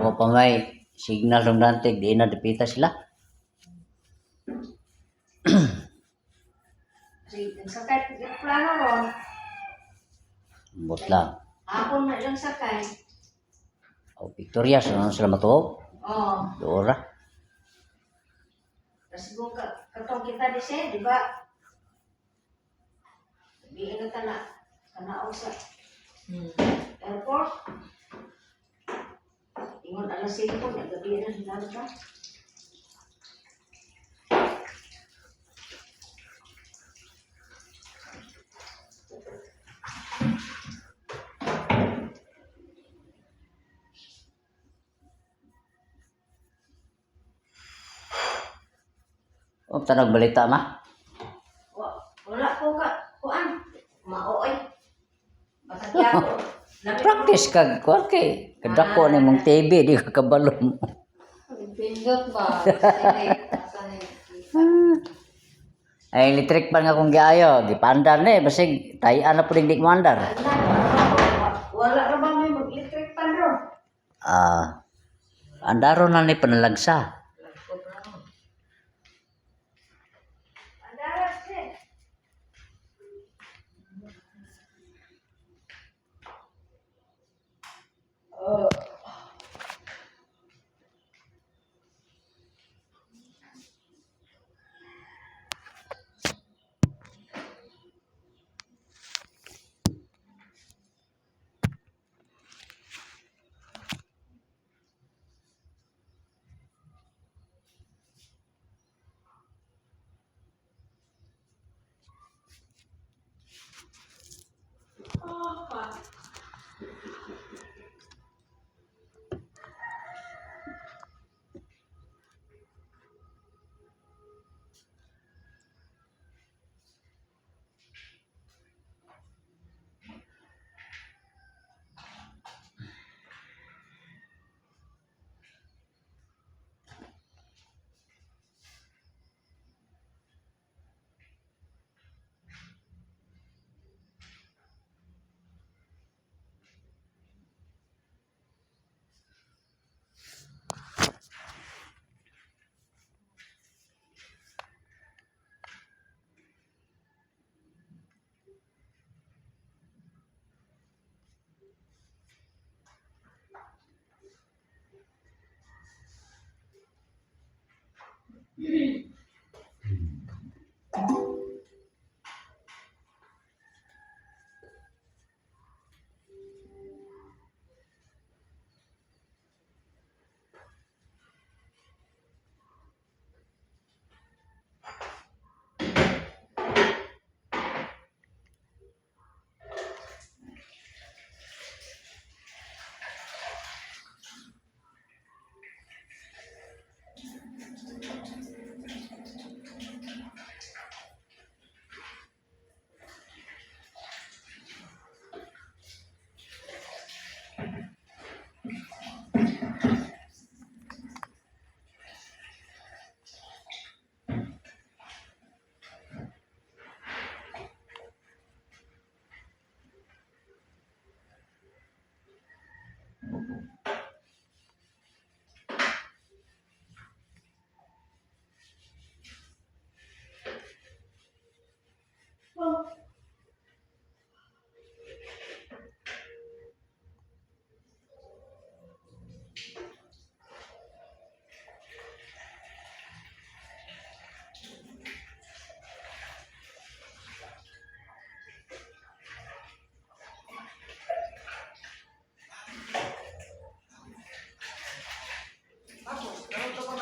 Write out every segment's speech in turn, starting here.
O pa may signal ng dantig, di na dipita sila. Sakay, plano ron. Bot lang. Hapon na lang sakay. O Victoria, saan sila matuog? Oo. Dora. Kasi kung katong kita di siya, di ba? Sabihin na tanaw sa airport. Ingon alas 5, nagabi na sila ka. O, tanong balita ma? Wala po ka, kuan. Maoy. Basagya ko. Practice kag kuan kay kadako ni mong TV di ka kabalom. Pindot ba? Ay electric pan nga kung giayo, gipandar ni basig tayan na pud di mandar. Wala ra ba may mag-electric pan ro? Andaro na ni panalagsa. Andaras eh.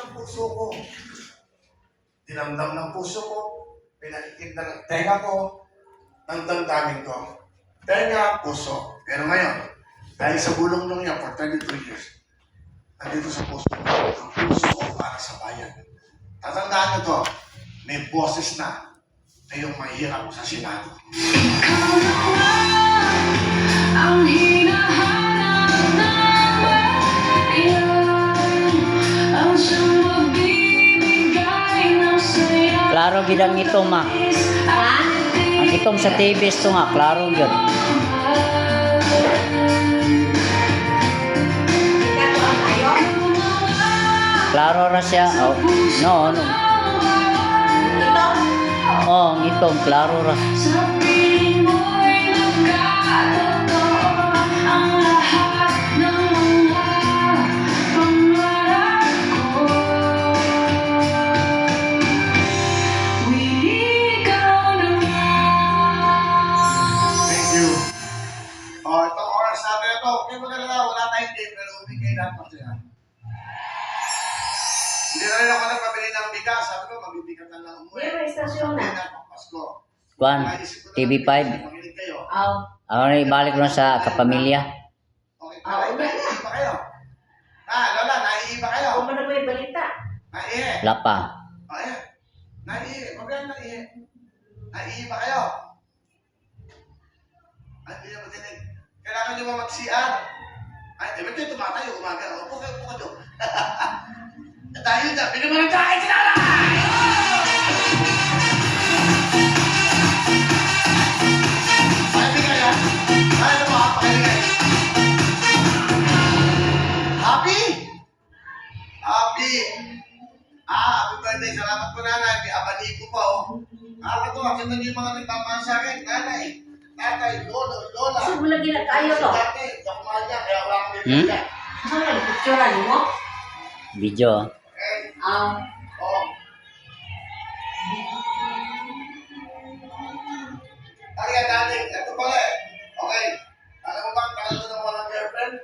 Puso ko. Dinamdam ng puso ko, pinakikid ng tenga ko, ng damdamin ko. Tenga, puso. Pero ngayon, dahil sa bulong nung yan for 22 years, nandito sa puso ko, ang puso ko para sa bayan. Tatandaan nyo to, may boses na kayong mahirap sa Senado. Ang hinahanap na ang siyang magbibigay ng saya. Klaro gidang ito ma. Ang itong sa TV ito nga, klaro gyud. Klaro ra siya. Oh, no, no. Ito. Oh, itong klaro ra. Sa piling mo'y nagkatotoo ang lahat ng mga pangarap ko. Willing ikaw naman. Thank you. Oh, itong oras natin ito. Okay, maganda, wala tayong game, pero umigay lahat masaya. Hindi na rin ako nagpabili ng bigas. Sabi ko, mabibigat na lang umuwi. Hindi, may istasyon na. Sabi na, Pasko. Kwan, Naisip ko na TV5. makinig kayo. Aw. Ako na ibalik ko na sa kapamilya. Okay, Ah, uwi na. naiiba kayo. Lola, naiiba kayo. Kung ano may balita. Naiiba. Wala pa. Ayan. Naiiba. Problema naiiba. Naiiba kayo. Hindi na matinig. Kailangan nyo ba mag-CR? Ay, di ba kayo tumatayo umaga? Upo kayo, upo kayo. Tayo dyan. Bigyan mo ng jacket si Lola! Pakibigay ha? Ano mo ha? Pakibigay. Happy? Happy. Happy birthday. Salamat po nanay. May abani ko pa oh. Ito, kita niyo yung mga nagpapahal sa akin. Nanay, tatay, lolo, lola. Kasi mo lagi na kayo to. Dati, dakumahan niya, kaya wala kang bibigyan. Ano yung picturean mo? Video. Okay? Aw. Oh. Kaya darling, ito pala eh. Okay. Alam mo ba ang tagal ko ng walang girlfriend?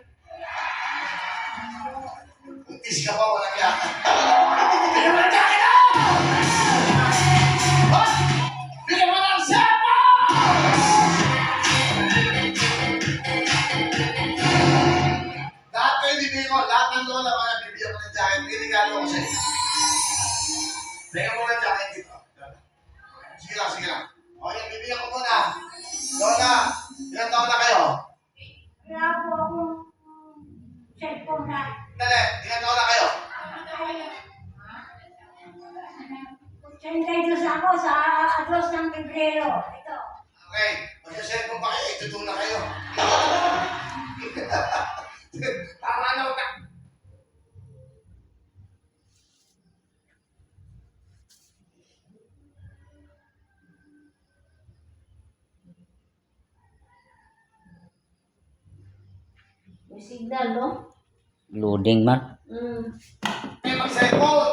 Buntis ka pa, walang yaka. Bigyan mo ng jacket ah! Oh! Bigyan mo ng cellphone! Lahat kayo bibigyan ko, lahat ng lola mga bibigyan ko ng jacket. Binigalo ko sa inyo. Bigyan mo ng jacket dito. Sige lang, sige lang. Okay, bibigyan ko muna. Lola, ilang taon na kayo? Kaya po ako cellphone na. Dali, ilang taon na kayo? Sentay dos ako sa Agos ng Pebrero. Ito. Okay, magsaselfon pa kayo, ituto na kayo. Tama na utak. May signal, no? Loading man. Kayo mag-cellphone.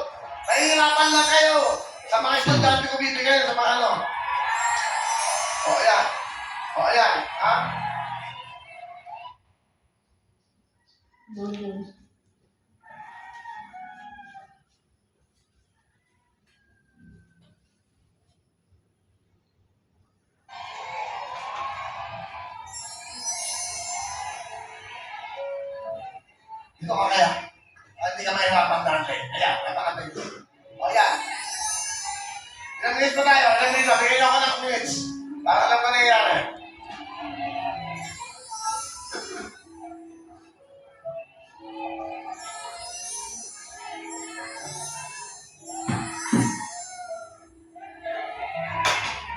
Nahihirapan lang kayo. Sa mga estudyante ko bibigay sa mga ano. O, ayan. O, ayan. Ha? Dito ka kaya. Hindi ka mahirapan dante. Ayan, napakabay. O, ayan. Ilang minutes pa tayo? Ilang minutes? Bigyan ako ng minutes. Para alam ko nangyayari.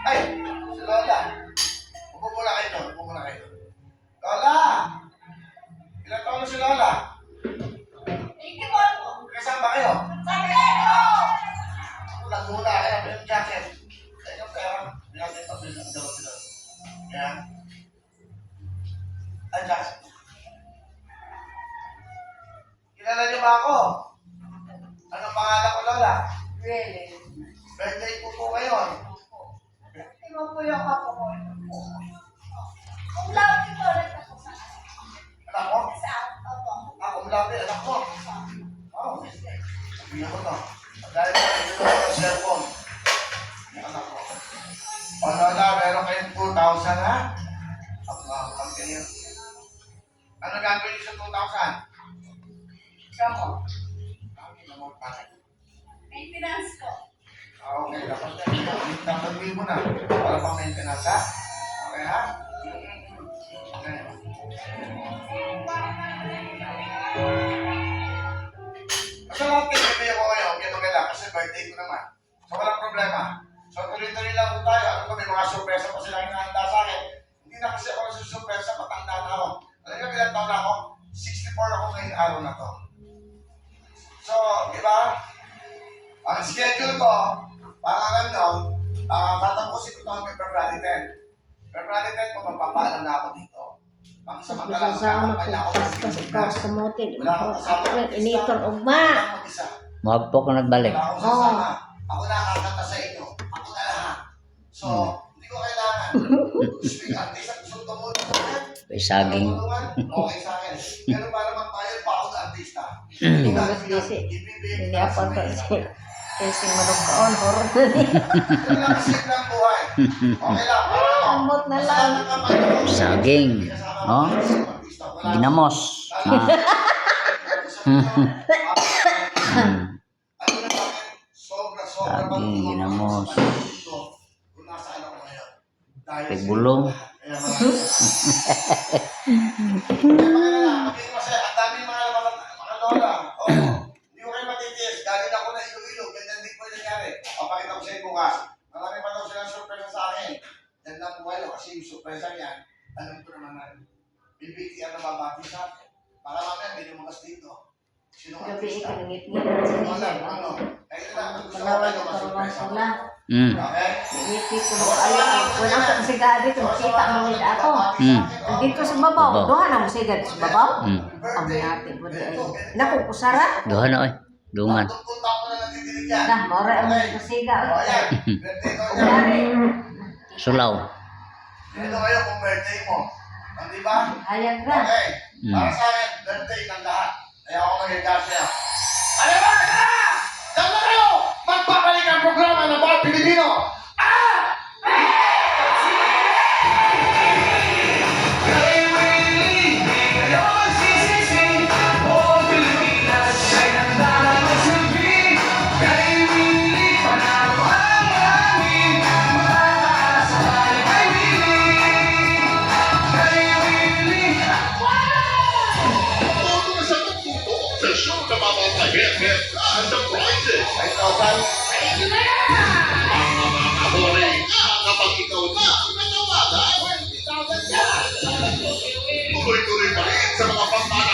Ay, si Lola. Upo muna kayo doon. Upo muna kayo doon. Lola! Ilang taon na si Lola? Kasama ba kayo? Ulang muna kaya may jacket. Kaya yung pera, binagay pa bilang daw sila. Kaya, ay jacket. Kilala niyo ba ako? Anong pangalan ko, Lola? Really? Birthday ko po ngayon. Hindi mo po yung ako ko. Kung lagi ko, nagkakasama. Anak ko? Sa ako. Ako, malapit, anak ko. Oh, sabihin ko to. Dahil ito ng cellphone. Yung anak ko. O, Lola, meron kayong 2,000, ha? Ang kayo. Ano gagawin niyo sa 2,000? Kamo. Ang naman pa. Maintenance ko. Okay, dapat mo na. Para pang maintenance, ha? Okay, ha? Okay. Basta lang pinipili ko kayo, okay lang, kasi birthday ko naman. So, walang problema. So, tuloy-tuloy lang po tayo. Ano ko, may mga sorpresa pa sila hinahanda sa akin. Hindi na kasi ako nasusurpresa, patanda na ako. Alam niyo, ilang taon na ako? 64 ako ngayong araw na to. So, di ba, schedule ko, para ano, tatapusin ko ito hanggang February 10. February 10 po, magpapaalam na ako dito. Pagsamantala, Masasama magkakapay na ako ko. ng Tapos Pilipinas. ikaw sa motin. Wala akong kasama. Initon ugma. Wala akong mag-isa. Mahagpo ko nagbalik. Wala akong sasama. Ako na kakanta sa inyo. Ako na lahat. So, hindi ko kailangan. Speak artist at gusto tumulong sa akin. May saging. Okay sa akin. Pero para magpayod pa ako na artista. Mas disi. Hindi ako pa kasi manugkaon. Horror na niya. Wala kasi lang buhay. Okay lang. Amot na lang. Saging. Oh, ginamos. Ah. Saging, ginamos. Pigulong. Hindi ko kayo matitiis. Galing ako na ilo-ilo. Ganyan din po yung nangyari. Papakita ko sa inyo bukas. Marami pa daw silang surpresa sa akin. Yan lang po kayo kasi yung surpresa yan, alam ko naman na BBT ang nababati sa akin. Para mamaya hindi lumakas dito. Sino ang Gabi artista? ikaningit-ngit sa Wala, niya. ano? Kaya lang, gusto ko Malaway kayo ka parang masurpresa. sila. Okay? Ngiti ko na ayaw. Wala ko kasi gadi kung kita mo nila ako. Dito sa babaw. Babaw. Doha na mo siya dito sa babaw. Birthday. Ang ate po di ay. Naku, kusara. Duha na oy. Dungan. Tuntunta ko na nagtidinig yan. Dah, maura ang kusiga. O, ayan. Birthday ko yan. Kunyari. Sulaw. Ito kayo kung birthday mo. O, di ba? Hayag na. Okay. Para sa akin, birthday ng lahat. Kaya ako mag-igasya. Alam ba? Diyan na kayo! Magpapalik ang programa ng Bawat Pilipino! The show na mamamahit ang the prizes. 5,000. Mga maboring kapag ikaw na nanawagan. Tuloy-tuloy pa rin sa mga pangmahal